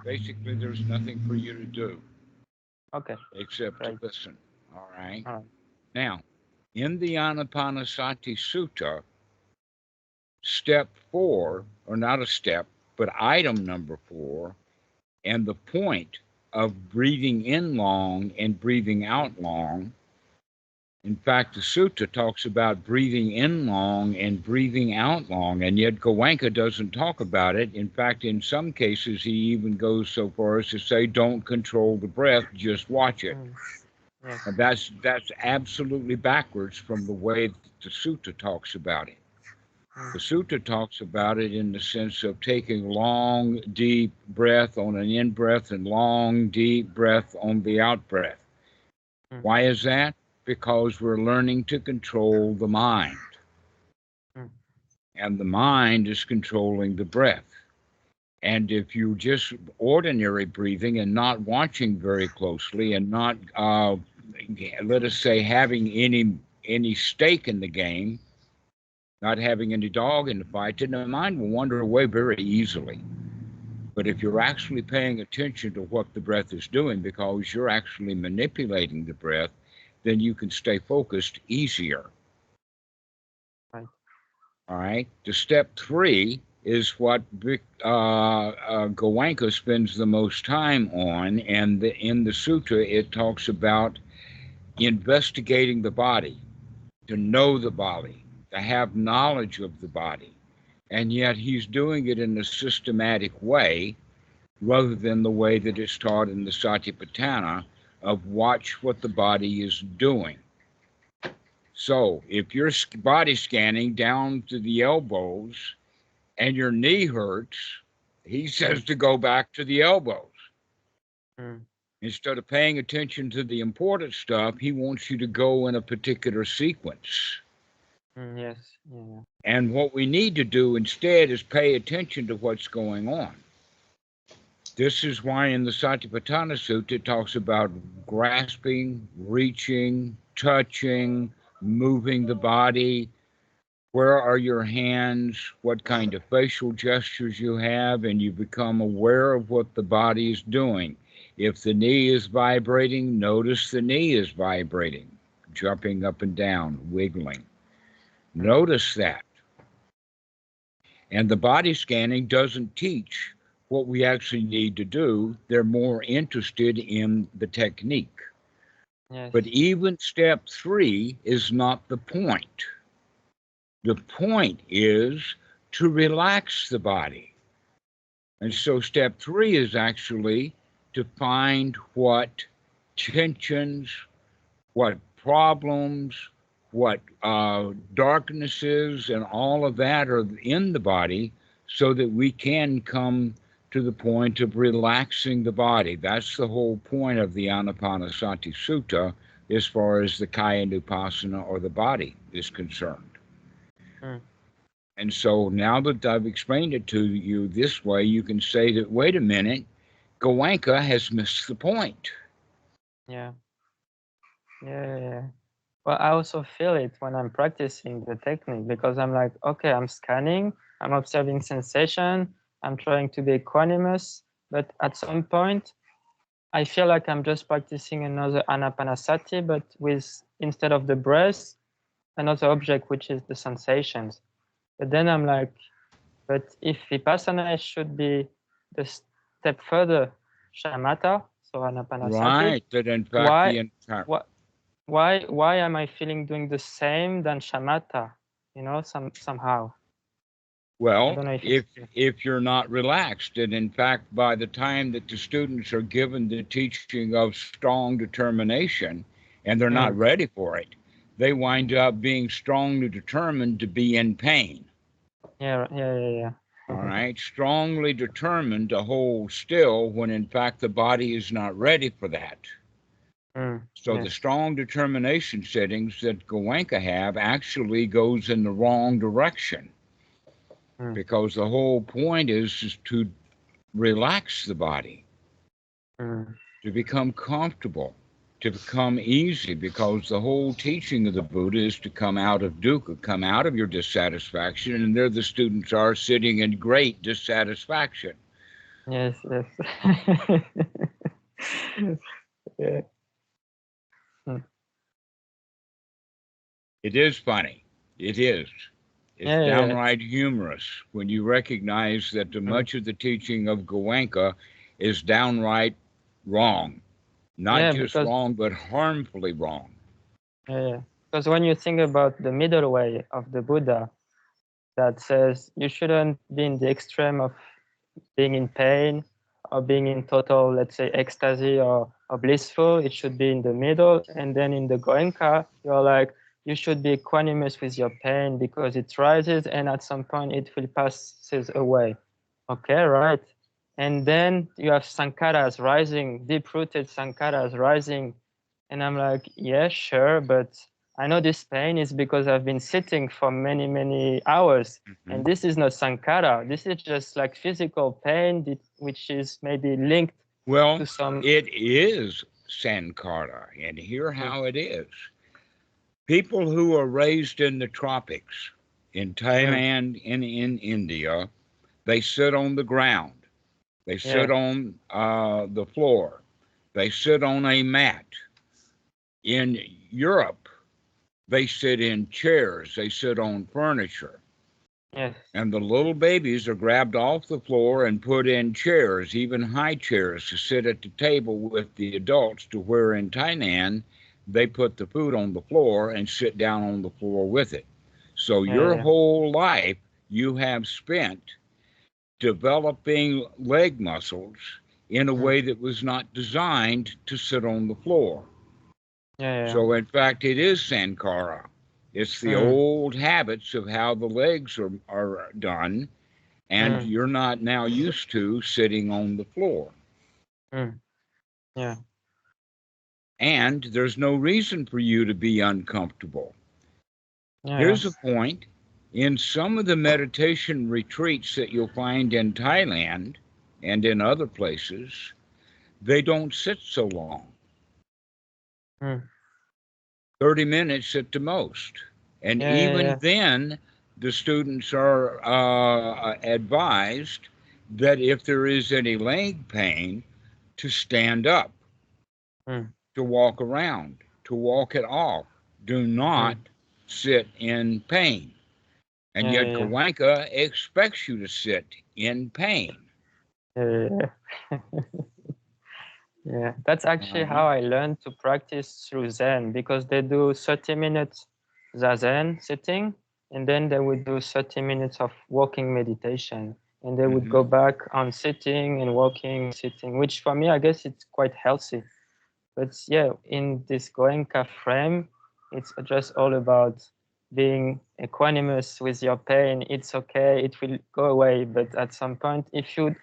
basically there's nothing for you to do Okay. except to Right. listen. All right. All right. Now, in the Anapanasati Sutta, step 4, or not a step, but item number 4, and the point of breathing in long and breathing out long. In fact, the sutta talks about breathing in long and breathing out long, and yet Goenka doesn't talk about it. In fact, in some cases, he even goes so far as to say, don't control the breath, just watch it. Mm. Yes. And that's absolutely backwards from the way that the sutta talks about it. Mm. The sutta talks about it in the sense of taking long, deep breath on an in breath and long, deep breath on the out breath. Mm. Why is that? Because we're learning to control the mind, Mm. and the mind is controlling the breath. And if you just ordinary breathing and not watching very closely and not, let us say, having any stake in the game, not having any dog in the fight, then the mind will wander away very easily. But if you're actually paying attention to what the breath is doing, because you're actually manipulating the breath, then you can stay focused easier. Right. All right. The step 3 is what Goenka spends the most time on, and in the sutta it talks about investigating the body, to know the body, to have knowledge of the body. And yet he's doing it in a systematic way rather than the way that it's taught in the Satipatthana of watch what the body is doing. So if you're body scanning down to the elbows and your knee hurts, he says Mm. to go back to the elbows. Mm. Instead of paying attention to the important stuff, he wants you to go in a particular sequence. Mm. Yes. Yeah. Yeah. And what we need to do instead is pay attention to what's going on. This is why in the Satipatthana Sutta it talks about grasping, reaching, touching, moving the body. Where are your hands? What kind of facial gestures you have, and you become aware of what the body is doing. If the knee is vibrating, notice the knee is vibrating, jumping up and down, wiggling. Mm. Notice that. And the body scanning doesn't teach what we actually need to do. They're more interested in the technique. Yes. But even step 3 is not the point. The point is to relax the body. And so step 3 is actually to find what tensions, what problems, what darknesses, and all of that are in the body so that we can come to the point of relaxing the body. That's the whole point of the Anapanasati Sutta as far as the Kaya Nupassana or the body is concerned. Mm. And so now that I've explained it to you this way, you can say that, wait a minute, Goenka has missed the point. Yeah. Yeah. Yeah. Yeah. Well, I also feel it when I'm practicing the technique because I'm like, okay, I'm scanning, I'm observing sensation, I'm trying to be equanimous, but at some point, I feel like I'm just practicing another anapanasati, but with instead of the breath, another object, which is the sensations. But then I'm like, but if vipassana should be the step further, shamatha, so anapanasati, Right. That in fact why, the entire what, why am I feeling doing the same than shamatha? Somehow. I well, don't know if it's if if you're not relaxed, and in fact, by the time that the students are given the teaching of strong determination, and they're not mm, ready for it, they wind up being strongly determined to be in pain. yeah, yeah, yeah, yeah. All right, strongly determined to hold still when in fact the body is not ready for that. So the Yes. strong determination settings that Goenka have actually goes in the wrong direction, Mm, because the whole point is to relax the body, mm, to become comfortable, to become easy, because the whole teaching of the Buddha is to come out of dukkha, come out of your dissatisfaction, and there the students are sitting in great dissatisfaction. Yes, yes. Yeah. Mm. It is funny. It is. It's Yeah, yeah. downright humorous when you recognize that the Mm. much of the teaching of Goenka is downright wrong. Not Yeah, just because wrong, but harmfully wrong. yeah, because when you think about the middle way of the Buddha, that says you shouldn't be in the extreme of being in pain or being in total, let's say, ecstasy or blissful. It should be in the middle. And then in the Goenka, you're like, you should be equanimous with your pain because it rises and at some point it will passes away. Okay, right. And then you have sankharas rising, deep-rooted sankharas rising. And I'm like, yeah, sure, but I know this pain is because I've been sitting for many, many hours. Mhm. And this is not sankhara. This is just like physical pain, which is maybe linked Well, to some. it is Sankara, and hear Mm, how it is. People who are raised in the tropics, in mm, Thailand and in India, they sit on the ground. They sit yeah, on the floor. They sit on a mat. In Europe, they sit in chairs. They sit on furniture. yes, And the little babies are grabbed off the floor and put in chairs, even high chairs, to sit at the table with the adults, to where in Thailand, they put the food on the floor and sit down on the floor with it. So yeah, your yeah, whole life you have spent developing leg muscles in a mm, way that was not designed to sit on the floor. yeah, yeah, So, in fact, it is Sankara. It's the mm, old habits of how the legs are done, and mm, you're not now used to sitting on the floor. mm, yeah, And there's no reason for you to be uncomfortable. yeah, yeah, Here's a point: in some of the meditation retreats that you'll find in Thailand and in other places, they don't sit so long, mm, 30 minutes at the most. And yeah, yeah, even yeah, then, the students are advised that if there is any leg pain, to stand up, mm, to walk around, to walk it off. Do not mm, sit in pain. And yeah, yet, yeah, Goenka expects you to sit in pain. yeah, yeah, yeah. Yeah, that's All actually right. how I learned to practice through Zen because they do 30 minutes Zazen sitting and then they would do 30 minutes of walking meditation and they would Mm-hmm. go back on sitting and walking, sitting, which for me, I guess it's quite healthy. But yeah, in this Goenka frame, it's just all about being equanimous with your pain. It's okay, it will go away. But at some point, if you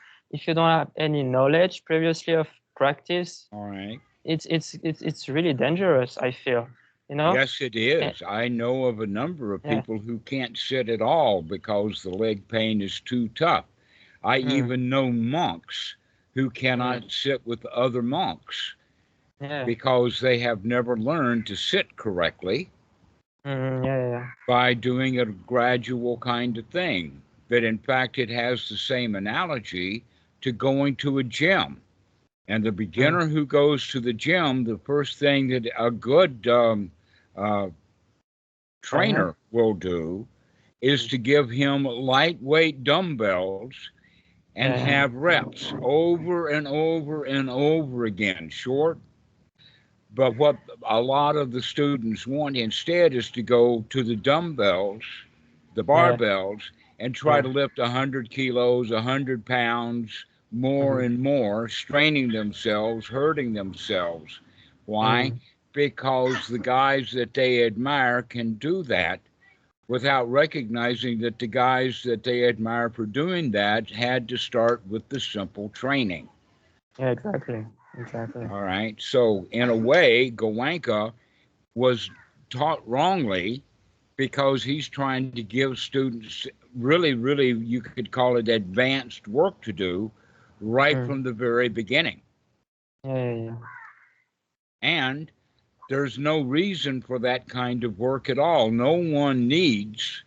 don't have any knowledge previously of practice, All right. it's really dangerous, I feel. You know? Yes, it Eh, is. I know of a number of yeah. people who can't sit at all because the leg pain is too tough. I Mm, even know monks who mm, cannot sit with other monks yeah. because they have never learned to sit correctly Yeah, yeah. by doing a gradual kind of thing. That in fact, it has the same analogy to going to a gym. And the Mm, beginner who goes to the gym, the first thing that a good uh, trainer. trainer will do is Mm, to give him lightweight dumbbells and yeah. have reps over and over and over again, short. But what a lot of the students want instead is to go to the dumbbells, the Yeah. barbells, and try to Yeah. lift 100 kilos, 100 pounds, more Mm, and more, straining themselves, hurting themselves. Why? mm, Because the guys that they admire can do that without recognizing that the guys that they admire for doing that had to start with the simple training. yeah, exactly. Exactly. All right. So, in a way, Goenka was taught wrongly because he's trying to give students really, really, you could call it advanced work to do right Mm, from the very beginning. yeah, yeah, yeah. And there's no reason for that kind of work at all. No one needs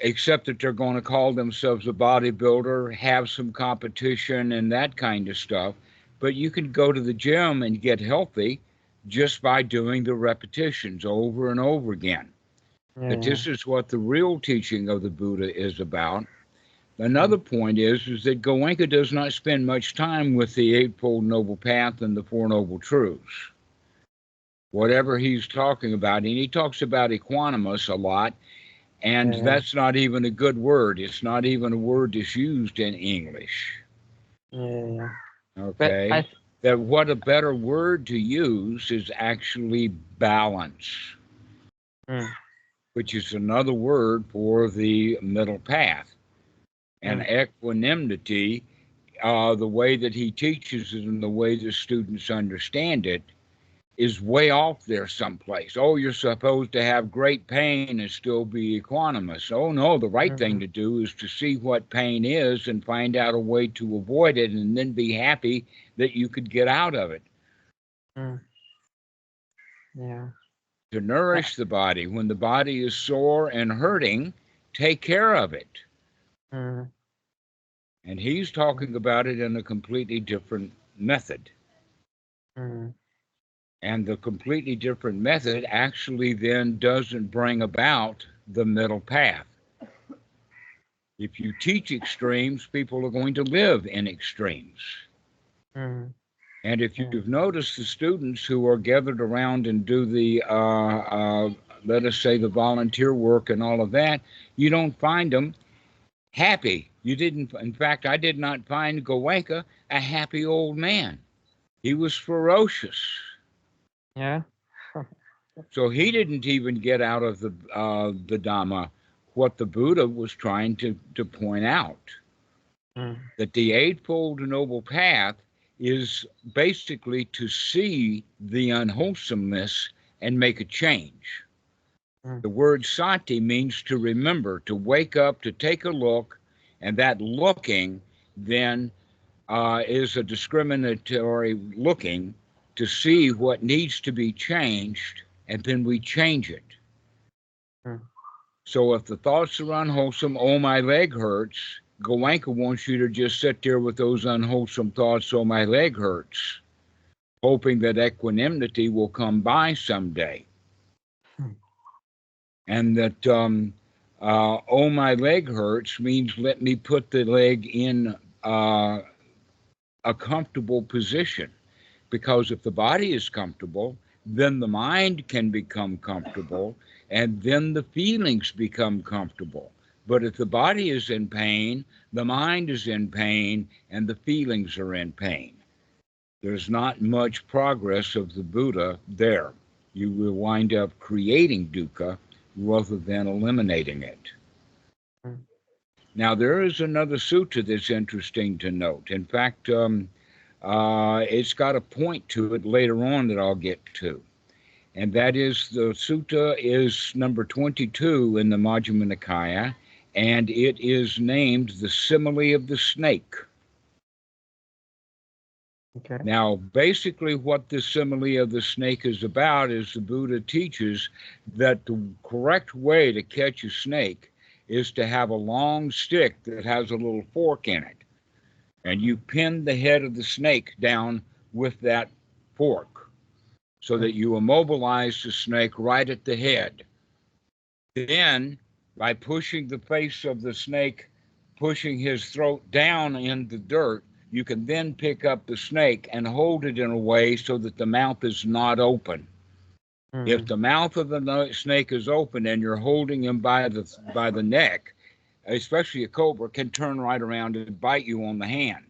except that they're going to call themselves a bodybuilder, have some competition and that kind of stuff. But you can go to the gym and get healthy just by doing the repetitions over and over again. That Yeah. this is what the real teaching of the Buddha is about. Another point is that Goenka does not spend much time with the Eightfold Noble Path and the Four Noble Truths. Whatever he's talking about, and he talks about equanimous a lot, and Yeah. that's not even a good word. It's not even a word that's used in English. Yeah. But Okay? That what a better word to use is actually balance, which is another word for the middle path. And equanimity, the way that he teaches it and the way the students understand it, is way off there someplace. Oh, you're supposed to have great pain and still be equanimous. Oh, no, the right thing to do is to see what pain is and find out a way to avoid it and then be happy that you could get out of it. Yeah. To nourish the body. When the body is sore and hurting, take care of it. And he's talking about it in a completely different method. And the completely different method actually then doesn't bring about the middle path. If you teach extremes, people are going to live in extremes. And if you've noticed the students who are gathered around and do the, let us say, the volunteer work and all of that, you don't find them happy. You didn't, in fact, I did not find Goenka a happy old man. He was ferocious. Yeah. So he didn't even get out of the Dhamma what the Buddha was trying to point out. That the Eightfold Noble Path is basically to see the unwholesomeness and make a change. The word sati means to remember, to wake up, to take a look, and that looking then is a discriminatory looking to see what needs to be changed, and then we change it. So if the thoughts are unwholesome, oh, my leg hurts, Goenka wants you to just sit there with those unwholesome thoughts, oh, my leg hurts, hoping that equanimity will come by someday. And that, oh, my leg hurts means let me put the leg in a comfortable position. Because if the body is comfortable, then the mind can become comfortable, and then the feelings become comfortable. But if the body is in pain, the mind is in pain, and the feelings are in pain. There's not much progress of the Buddha there. You will wind up creating dukkha rather than eliminating it. Now, there is another sutta that's interesting to note. In fact, it's got a point to it later on that I'll get to. And that is the sutta is number 22 in the Majjhima Nikaya, and it is named the simile of the snake. Okay. Now, basically what the simile of the snake is about is the Buddha teaches that the correct way to catch a snake is to have a long stick that has a little fork in it. And you pin the head of the snake down with that fork so that you immobilize the snake right at the head. Then, by pushing the face of the snake, pushing his throat down in the dirt, you can then pick up the snake and hold it in a way so that the mouth is not open. If the mouth of the snake is open and you're holding him by the neck, especially a cobra, can turn right around and bite you on the hand.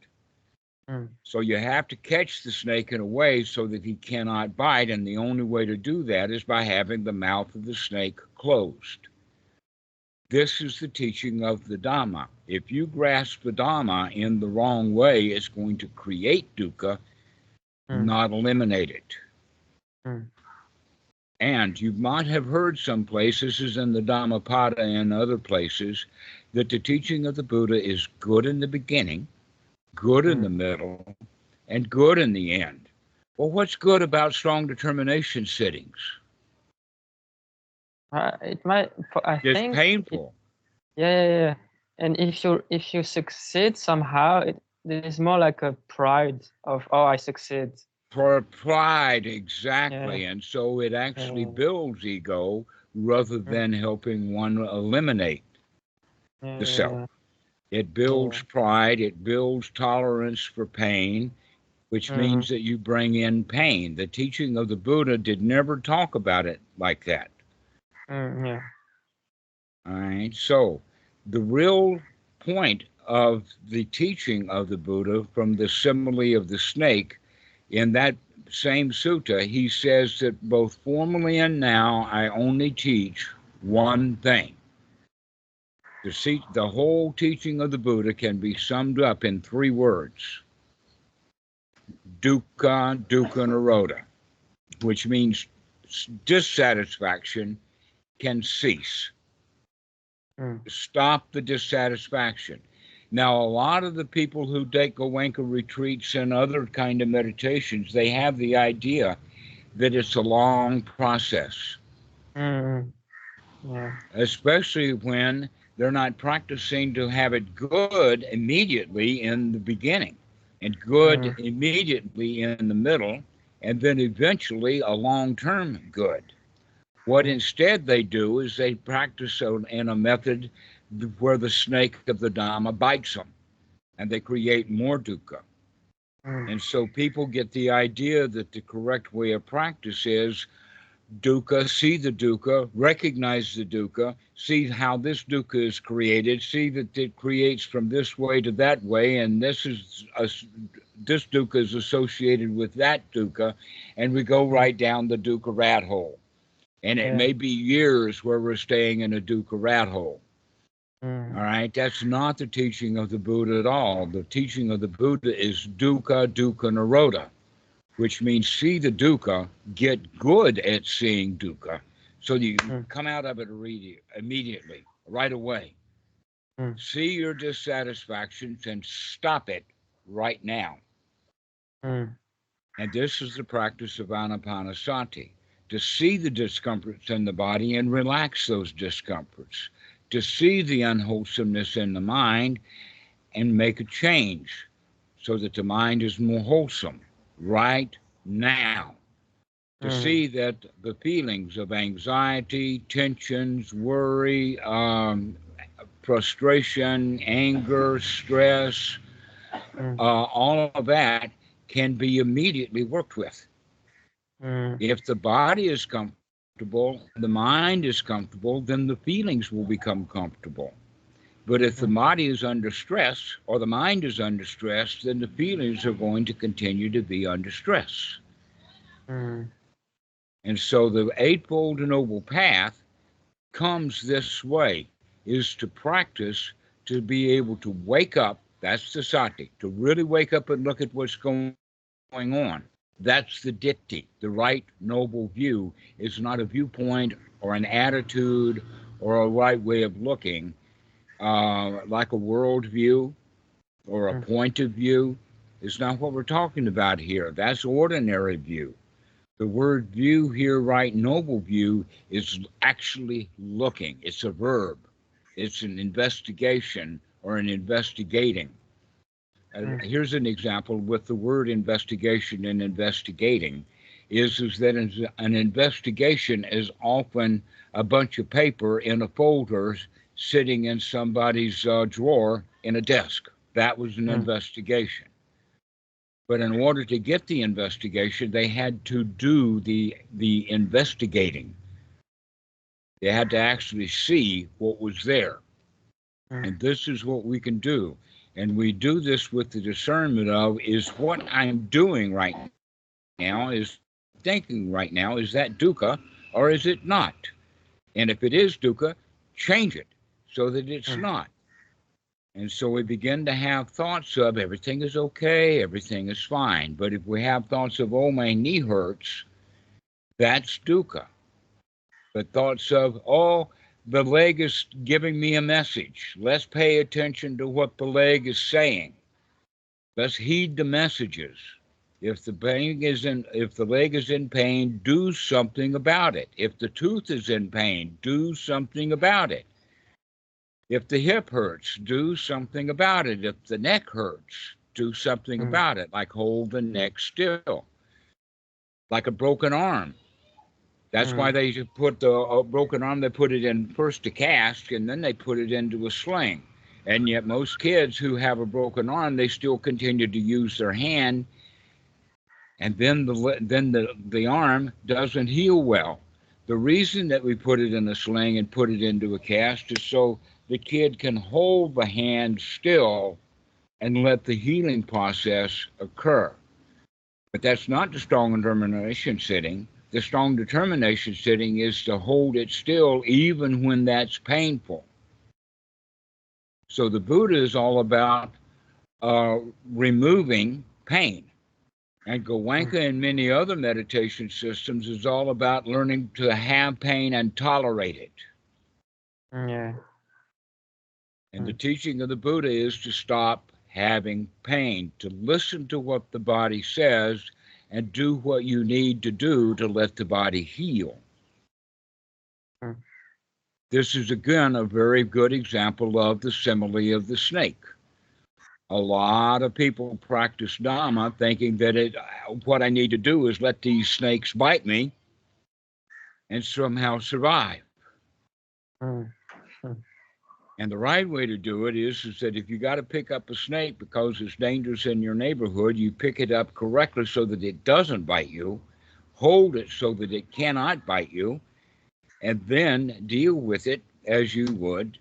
So you have to catch the snake in a way so that he cannot bite, and the only way to do that is by having the mouth of the snake closed. This is the teaching of the Dhamma. If you grasp the Dhamma in the wrong way, it's going to create dukkha, not eliminate it. And you might have heard someplace, this is in the Dhammapada and other places, that the teaching of the Buddha is good in the beginning, good in the middle, and good in the end. Well, what's good about strong determination sittings? It might. I It's think painful. Yeah. And if you succeed somehow, it is more like a pride of, oh, I succeed. For pride, Yeah. exactly. And so it actually Yeah. builds ego rather Mm. than helping one eliminate the self. Yeah. It Yeah. builds pride, it builds tolerance for pain, which Mm. means that you bring in pain. The teaching of the Buddha did never talk about it like that. Yeah. All right. So the real point of the teaching of the Buddha, from the simile of the snake, in that same sutta, he says that both formerly and now I only teach one thing. The whole teaching of the Buddha can be summed up in 3 words: dukkha, dukkha nirodha, which means dissatisfaction can cease. Mm. Stop the dissatisfaction. Now, a lot of the people who take Goenka retreats and other kind of meditations, they have the idea that it's a long process, Mm. Yeah. especially when they're not practicing to have it good immediately in the beginning and good Mm. immediately in the middle, and then eventually a long-term good. What Mm. instead they do is they practice in a method where the snake of the Dhamma bites them and they create more dukkha. Mm. And so people get the idea that the correct way of practice is dukkha, see the dukkha, recognize the dukkha, see how this dukkha is created, see that it creates from this way to that way, and this dukkha is associated with that dukkha, and we go Mm. right down the dukkha rat hole. And it Yeah. may be years where we're staying in a dukkha rat hole. All Mm. right, that's not the teaching of the Buddha at all. The teaching of the Buddha is dukkha, dukkha nirodha, which means see the dukkha, get good at seeing dukkha, so you Mm. come out of it immediately, right away. Mm. See your dissatisfactions and stop it right now. Mm. And this is the practice of Anapanasati, to see the discomforts in the body and relax those discomforts, to see the unwholesomeness in the mind and make a change so that the mind is more wholesome right now. To Mm. see that the feelings of anxiety, tensions, worry, frustration, anger, stress, Mm. all of that can be immediately worked with. Mm. If the body is comfortable and the mind is comfortable, then the feelings will become comfortable. But if the Mm. body is under stress or the mind is under stress, then the feelings are going to continue to be under stress. Mm. And so the Eightfold Noble Path comes this way, is to practice to be able to wake up. That's the sati, to really wake up and look at what's going on. That's the ditti. The right noble view is not a viewpoint or an attitude or a right way of looking, like a world view or a Mm. point of view. Is not what we're talking about here. That's ordinary view. The word view here, right noble view, is actually looking. It's a verb. It's an investigation or an investigating. Mm. Here's an example with the word investigation and investigating is that an investigation is often a bunch of paper in a folder sitting in somebody's drawer in a desk. That was an Mm. investigation. But in order to get the investigation, they had to do the investigating. They had to actually see what was there. Mm. And this is what we can do. And we do this with the discernment of, is what I'm doing right now, is thinking right now, is that dukkha or is it not? And if it is dukkha, change it so that it's Mm. not. And so we begin to have thoughts of everything is okay, everything is fine. But if we have thoughts of, oh, my knee hurts, that's dukkha. But thoughts of, oh, the leg is giving me a message. Let's pay attention to what the leg is saying. Let's heed the messages. If the leg is in pain, do something about it. If the tooth is in pain, do something about it. If the hip hurts, do something about it. If the neck hurts, do something about it, like hold the neck still, like a broken arm. That's why they put the broken arm, they put it in first a cast and then they put it into a sling. And yet most kids who have a broken arm, they still continue to use their hand, and then the arm doesn't heal well. The reason that we put it in a sling and put it into a cast is so the kid can hold the hand still and let the healing process occur. But that's not the strong determination sitting. The strong determination sitting is to hold it still even when that's painful. So the Buddha is all about removing pain. And Goenka and many other meditation systems is all about learning to have pain and tolerate it. Yeah. And the teaching of the Buddha is to stop having pain, to listen to what the body says and do what you need to do to let the body heal. This is, again, a very good example of the simile of the snake. A lot of people practice Dhamma thinking that what I need to do is let these snakes bite me and somehow survive. And the right way to do it is that if you got to pick up a snake because it's dangerous in your neighborhood, you pick it up correctly so that it doesn't bite you, hold it so that it cannot bite you, and then deal with it as you would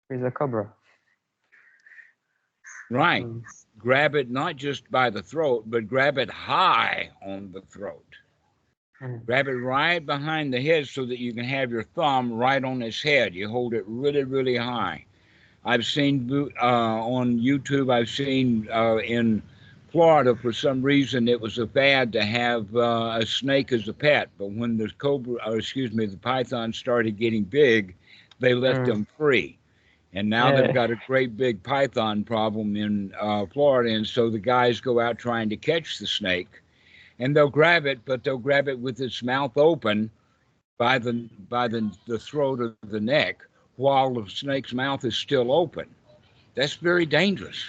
with a cobra. Right. Grab it not just by the throat, but grab it high on the throat. Grab it right behind the head so that you can have your thumb right on its head. You hold it really, really high. I've seen on YouTube, I've seen in Florida, for some reason, it was a fad to have a snake as a pet. But when the the pythons started getting big, they let them free. And now they've got a great big python problem in Florida. And so the guys go out trying to catch the snake. And they'll grab it, but they'll grab it with its mouth open by the throat of the neck while the snake's mouth is still open. That's very dangerous.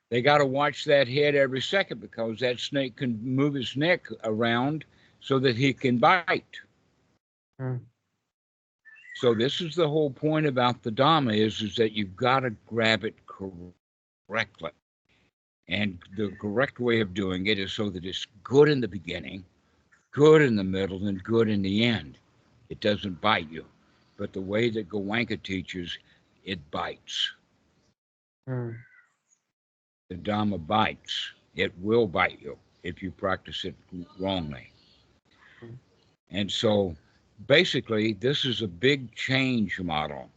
They got to watch that head every second because that snake can move his neck around so that he can bite. So this is the whole point about the Dhamma is that you've got to grab it correctly. And the correct way of doing it is so that it's good in the beginning, good in the middle, and good in the end. It doesn't bite you. But the way that Goenka teaches, it bites. The Dhamma bites. It will bite you if you practice it wrongly. And so basically, this is a big change model.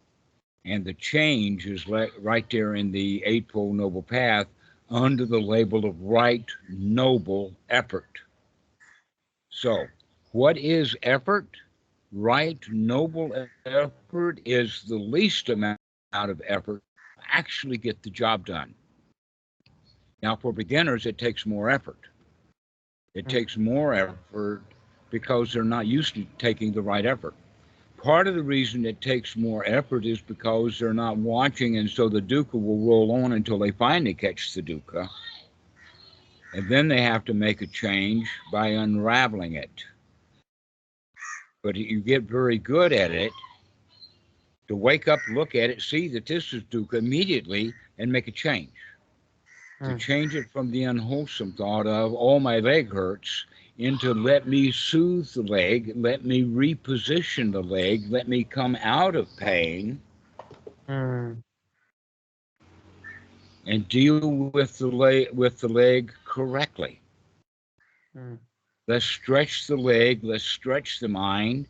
And the change is right there in the Eightfold Noble Path under the label of right noble effort. So, what is effort? Right noble effort is the least amount of effort to actually get the job done. Now, for beginners, it takes more effort. It takes more effort because they're not used to taking the right effort. Part of the reason it takes more effort is because they're not watching, and so the dukkha will roll on until they finally catch the dukkha. And then they have to make a change by unraveling it. But you get very good at it to wake up, look at it, see that this is dukkha immediately and make a change. To change it from the unwholesome thought of, oh, my leg hurts, into let me soothe the leg, let me reposition the leg, let me come out of pain and deal with the leg correctly. Let's stretch the leg, let's stretch the mind,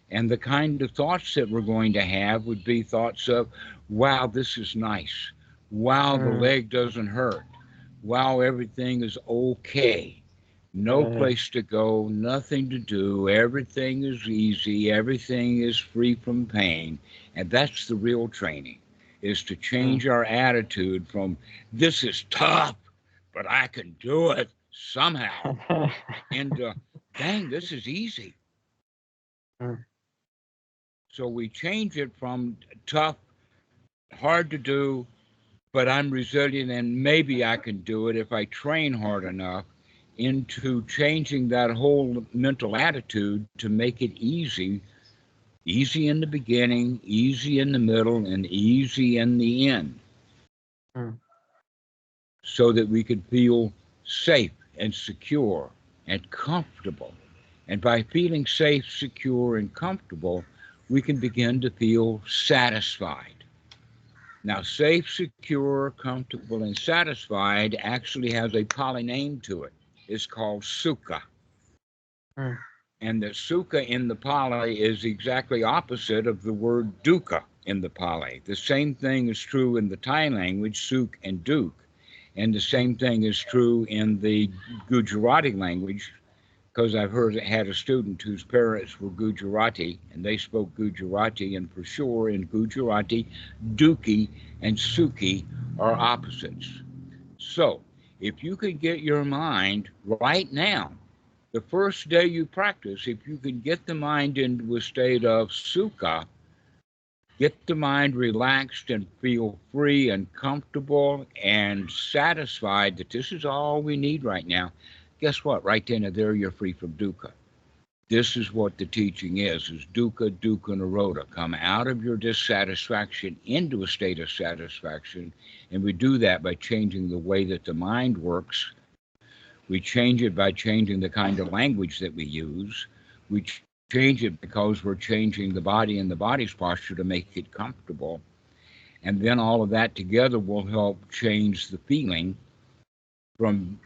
and the kind of thoughts that we're going to have would be thoughts of, wow, this is nice. Wow, the leg doesn't hurt. Wow, everything is okay. No place to go, nothing to do, everything is easy, everything is free from pain. And that's the real training, is to change our attitude from, this is tough, but I can do it somehow, into, dang, this is easy. So we change it from tough, hard to do, but I'm resilient and maybe I can do it if I train hard enough, into changing that whole mental attitude to make it easy. Easy in the beginning, easy in the middle, and easy in the end, Mm. so that we could feel safe and secure and comfortable. And by feeling safe, secure, and comfortable, we can begin to feel satisfied. Now, safe, secure, comfortable, and satisfied actually has a Pali name to it. It's called Sukha. Mm. And the Sukha in the Pali is exactly opposite of the word Dukkha in the Pali. The same thing is true in the Thai language, Sukh and Dukh. And the same thing is true in the Gujarati language, because I've had a student whose parents were Gujarati, and they spoke Gujarati, and for sure in Gujarati, Dukhi and Sukhi are opposites. So, if you can get your mind right now, the first day you practice, if you can get the mind into a state of Sukha, get the mind relaxed and feel free and comfortable and satisfied that this is all we need right now, guess what? Right then and there, you're free from dukkha. This is what the teaching is dukkha, dukkha, nirodha. Come out of your dissatisfaction into a state of satisfaction. And we do that by changing the way that the mind works. We change it by changing the kind of language that we use. We change it because we're changing the body and the body's posture to make it comfortable. And then all of that together will help change the feeling from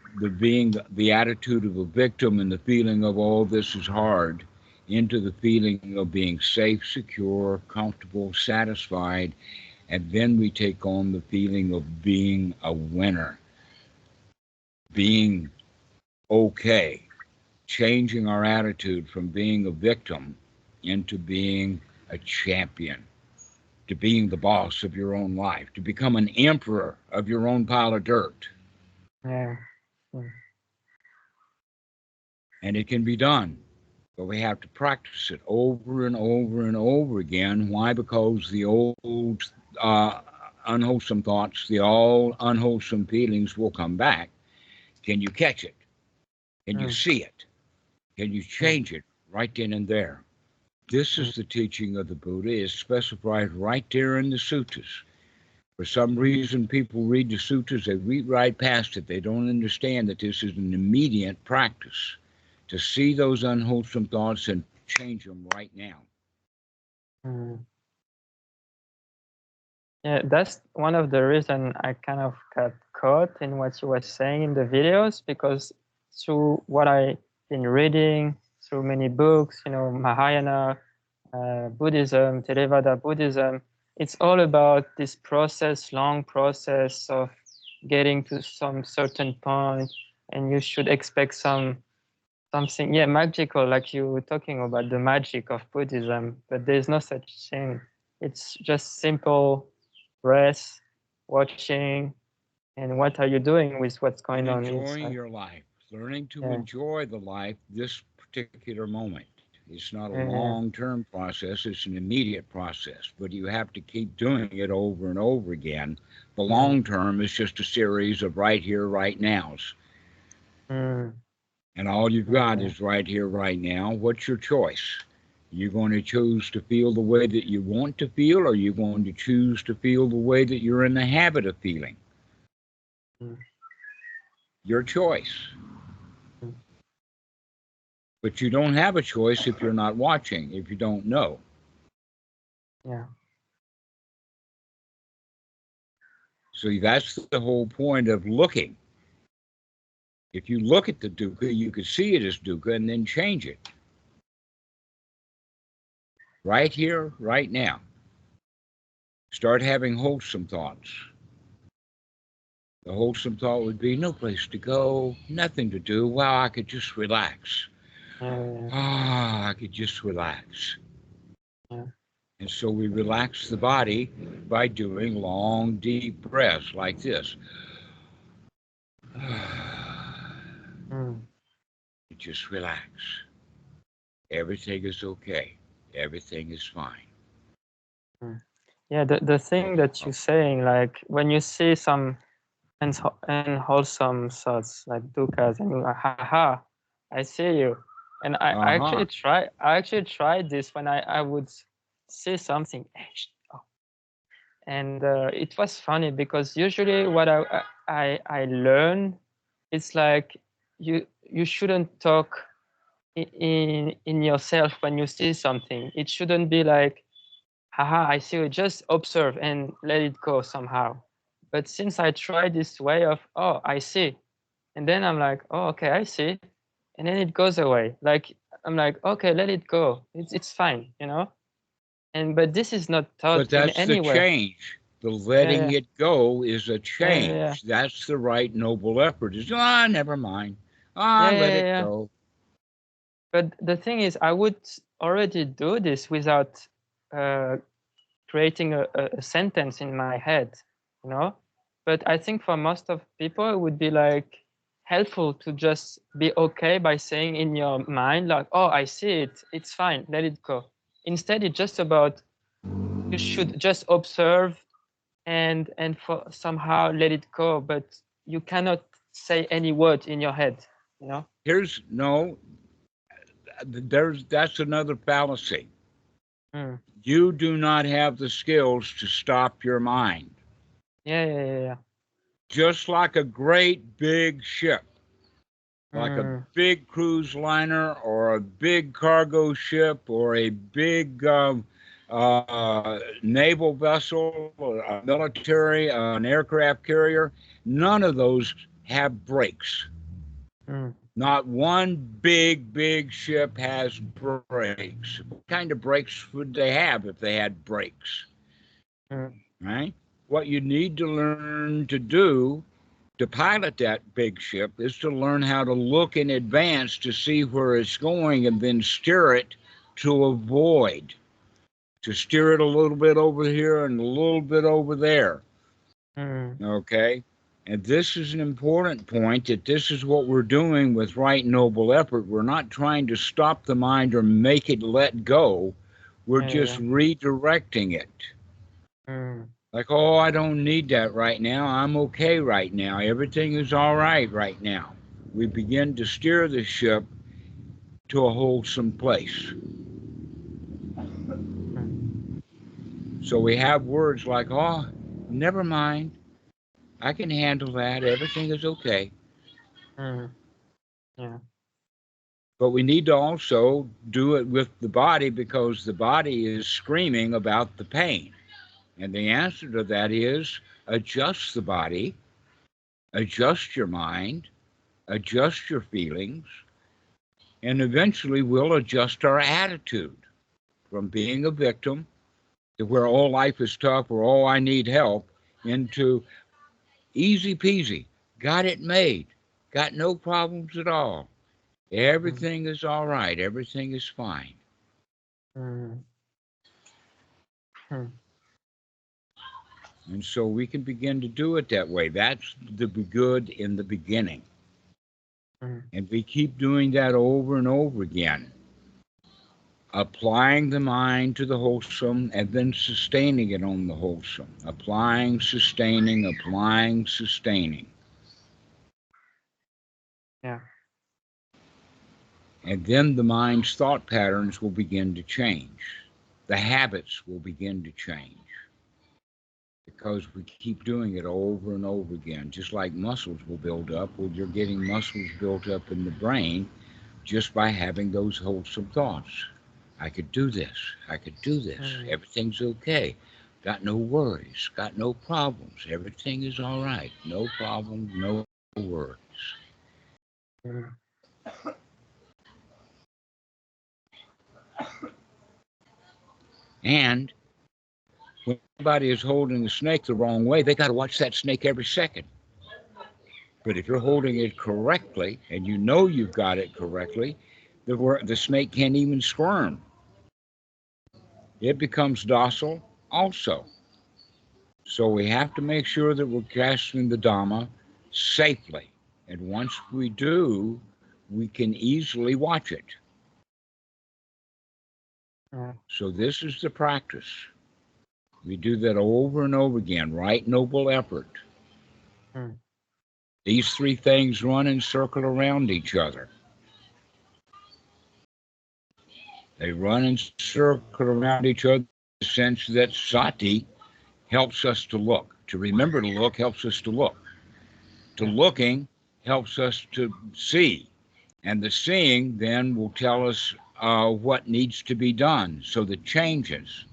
the attitude of a victim and the feeling of, oh, this is hard, into the feeling of being safe, secure, comfortable, satisfied. And then we take on the feeling of being a winner, being okay, changing our attitude from being a victim into being a champion, to being the boss of your own life, to become an emperor of your own pile of dirt. Yeah. Mm. And it can be done, but we have to practice it over and over and over again. Why? Because the old uh, unwholesome thoughts, the old unwholesome feelings will come back. Can you catch it? Can you Mm. see it? Can you Mm. change it right then and there? This Mm. is the teaching of the Buddha, is specified right there in the suttas. For some reason, people read the suttas, they read right past it. They don't understand that this is an immediate practice to see those unwholesome thoughts and change them right now. Mm. Yeah, that's one of the reasons I kind of got caught in what you were saying in the videos, because through what I've been reading, through many books, Mahayana Buddhism, Theravada Buddhism, it's all about this process, long process of getting to some certain point, and you should expect something, magical, like you were talking about the magic of Buddhism, but there's no such thing. It's just simple breath, watching, and what are you doing with what's going And on enjoying inside. your life, learning to Yeah, enjoy the life, this particular moment. It's not a yeah, long-term process, it's an immediate process, but you have to keep doing it over and over again. The mm, long term is just a series of right here, right nows. mm, And all you've got yeah, is right here, right now. What's your choice? You're going to choose to feel the way that you want to feel, or you're going to choose to feel the way that you're in the habit of feeling. mm, Your choice. mm, But you don't have a choice if you're not watching, if you don't know. yeah, So that's the whole point of looking. If you look at the dukkha, you could see it as dukkha and then change it. Right here, right now. Start having wholesome thoughts. The wholesome thought would be no place to go, nothing to do. Wow, I could just relax. yeah, Ah, I could just relax. yeah, And so we relax the body by doing long, deep breaths like this. mm, Just relax. Everything is okay. Everything is fine. Yeah, the thing that you're saying, like when you see some unwholesome thoughts like dukkhas, and you're like, haha, I see you. And Uh-huh. I actually tried this when I would see something, and it was funny because usually what I learn, it's like you shouldn't talk in yourself when you see something. It shouldn't be like, haha, I see you, just observe and let it go somehow. But since I tried this way of, oh, I see, and then I'm like, oh, okay, I see, and then it goes away. Like I'm like, okay, let it go. It's fine, you know. And but this is not But taught in that's the anywhere. change. The Yeah, letting yeah, it go is a yeah, yeah, yeah, change. That's the right noble effort. Is never mind. yeah, Let yeah, it yeah. go. But the thing is, I would already do this without uh, creating a sentence in my head, you know. But I think for most of people, it would be like helpful to just be okay by saying in your mind, like, oh, I see it, it's fine, let it go. Instead, it's just about you should just observe and for somehow let it go, but you cannot say any word in your head, you know. Here's no, that's another fallacy. Mm. You do not have the skills to stop your mind. Yeah, yeah, yeah, yeah. Just like a great big ship, like a Mm. big cruise liner or a big cargo ship or a big naval vessel or a military, an aircraft carrier, none of those have brakes. Mm. Not one big ship has brakes. What kind of brakes would they have if they had brakes? Mm. Right? What you need to learn to do to pilot that big ship is to learn how to look in advance to see where it's going and then steer it to avoid, to steer it a little bit over here and a little bit over there. Mm. Okay? And this is an important point that this is what we're doing with right noble effort. We're not trying to stop the mind or make it let go. We're Yeah, just yeah, redirecting it. yeah. Mm. Like, oh, I don't need that right now. I'm okay right now. Everything is all right now. We begin to steer the ship to a wholesome place. Mm. So we have words like, oh, never mind. I can handle that. Everything is okay. Mm. Yeah. But we need to also do it with the body because the body is screaming about the pain. And the answer to that is adjust the body, adjust your mind, adjust your feelings, and eventually we'll adjust our attitude from being a victim to where all life is tough or oh, I need help into easy peasy, got it made, got no problems at all. Mm. Everything is all right, everything is fine. Mm. Mm. And so we can begin to do it that way. That's the good in the beginning. Mm. And we keep doing that over and over again, applying the mind to the wholesome and then sustaining it on the wholesome. Applying, sustaining, applying, sustaining. Yeah. And then the mind's thought patterns will begin to change. The habits will begin to change because we keep doing it over and over again. Just like muscles will build up, well, you're getting muscles built up in the brain just by having those wholesome thoughts. I could do this. I could do this. Mm. Everything's okay. Got no worries. Got no problems. Everything is all right. No problems, no worries. Mm. And when somebody is holding a snake the wrong way, they got to watch that snake every second. But if you're holding it correctly and you know you've got it correctly, the snake can't even squirm. It becomes docile also. So we have to make sure that we're grasping the Dhamma safely. And once we do, we can easily watch it. Yeah. So this is the practice. We do that over and over again. Right noble effort. These three things run and circle around each other. They run and circle around each other in the sense that sati helps us to look. To remember to look helps us to look. To looking helps us to see. And the seeing then will tell us what needs to be done. So the changes.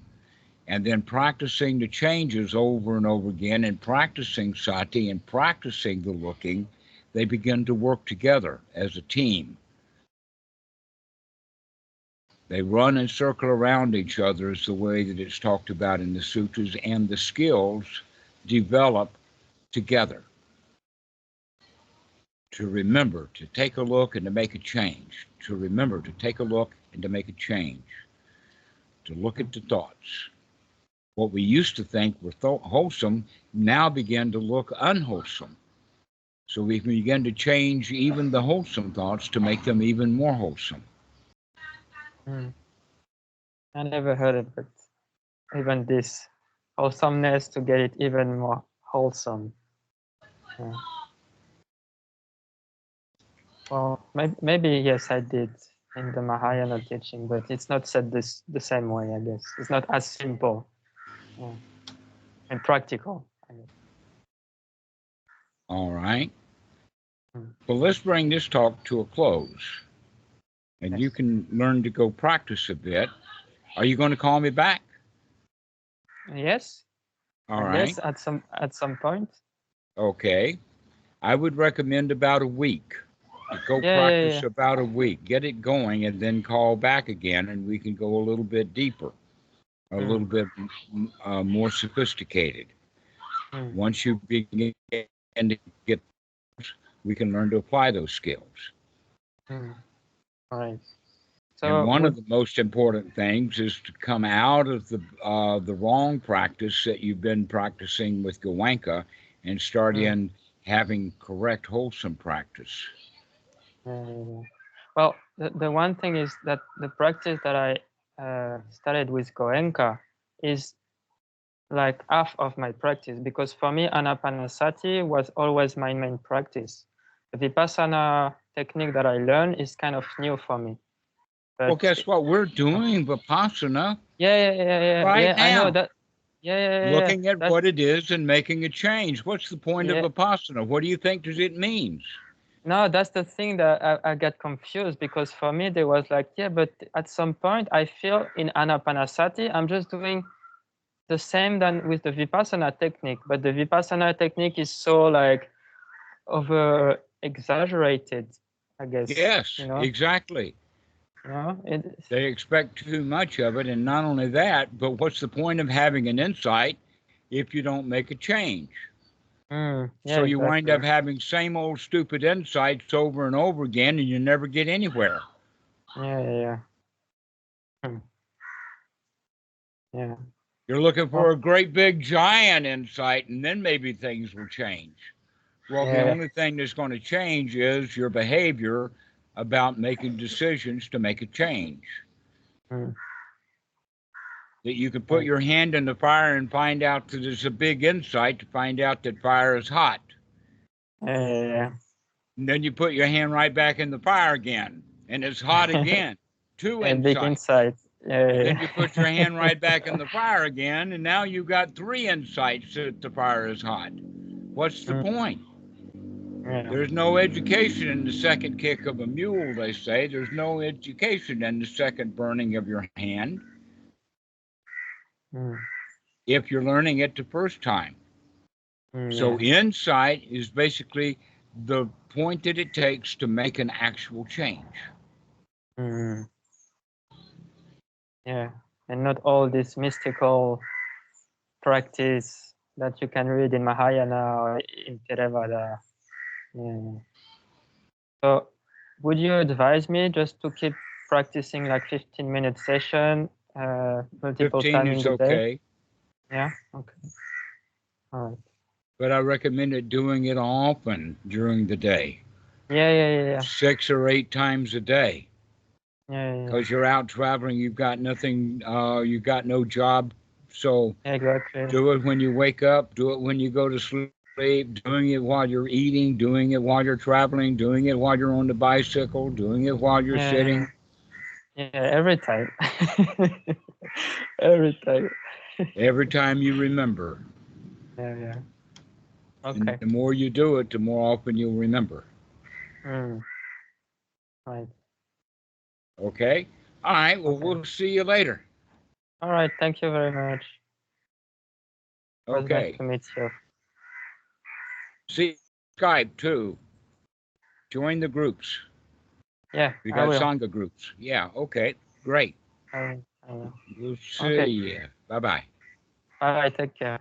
And then practicing the changes over and over again and practicing sati and practicing the looking, they begin to work together as a team. They run and circle around each other is the way that it's talked about in the sutras, and the skills develop together. To remember, to take a look and to make a change. To remember, to take a look and to make a change. To look at the thoughts. What we used to think were wholesome now begin to look unwholesome. So we can begin to change even the wholesome thoughts to make them even more wholesome. I never heard of it. Even this wholesomeness to get it even more wholesome. Yeah. Well, maybe yes, I did in the Mahayana teaching, but it's not said the same way, I guess. It's not as simple and practical. All right. Well, let's bring this talk to a close. And you can learn to go practice a bit. Are you going to call me back? Yes. All right. Yes, at some point. Okay. I would recommend about a week. Go practice about a week. Get it going and then call back again and we can go a little bit deeper, a little bit more sophisticated. Once you begin to get, we can learn to apply those skills. All right. So and one of the most important things is to come out of the wrong practice that you've been practicing with Goenka and start in having correct, wholesome practice. Well, the one thing is that the practice that I started with Goenka is like half of my practice, because for me, Anapanasati was always my main practice. The Vipassana technique that I learned is kind of new for me. But well, guess what? We're doing Vipassana right now. I know that. Looking at what it is and making a change. What's the point of Vipassana? What do you think it means? No, that's the thing that I get confused, because for me, there was like, but at some point I feel in Anapanasati, I'm just doing the same than with the Vipassana technique, but the Vipassana technique is so like over exaggerated, I guess. Yes, exactly. They expect too much of it, and not only that, but what's the point of having an insight if you don't make a change? So you wind up having same old stupid insights over and over again, and you never get anywhere. Yeah. You're looking for a great big giant insight, and then maybe things will change. Well, the only thing that's going to change is your behavior about making decisions to make a change. That you can put your hand in the fire and find out that there's a big insight to find out that fire is hot. And then you put your hand right back in the fire again, and it's hot again. Two insights. Big insight. And then you put your hand right back in the fire again, and now you've got 3 insights that the fire is hot. What's the point? There's no education in the second kick of a mule, they say. There's no education in the second burning of your hand. If you're learning it the first time. So insight is basically the point that it takes to make an actual change. And not all this mystical practice that you can read in Mahayana or in Theravada. So would you advise me just to keep practicing like 15-minute session multiple times in the day? Yeah, okay. All right. But I recommend doing it often during the day. 6 or 8 times a day. Because you're out traveling, you've got nothing, you've got no job So Exactly. do it when you wake up, do it when you go to sleep, doing it while you're eating, doing it while you're traveling, doing it while you're on the bicycle, doing it while you're sitting. Yeah, every time. Every time. Every time you remember. Yeah. And Okay. the more you do it, the more often you'll remember. Right. Okay? All right. Well, Okay. we'll see you later. All right. Thank you very much. It was nice Okay. to meet you. See Skype too. Join the groups. Yeah, We I got will. Sangha groups. Yeah. Okay. Great. I will. We'll see Okay. you. Bye-bye. Bye. Take care.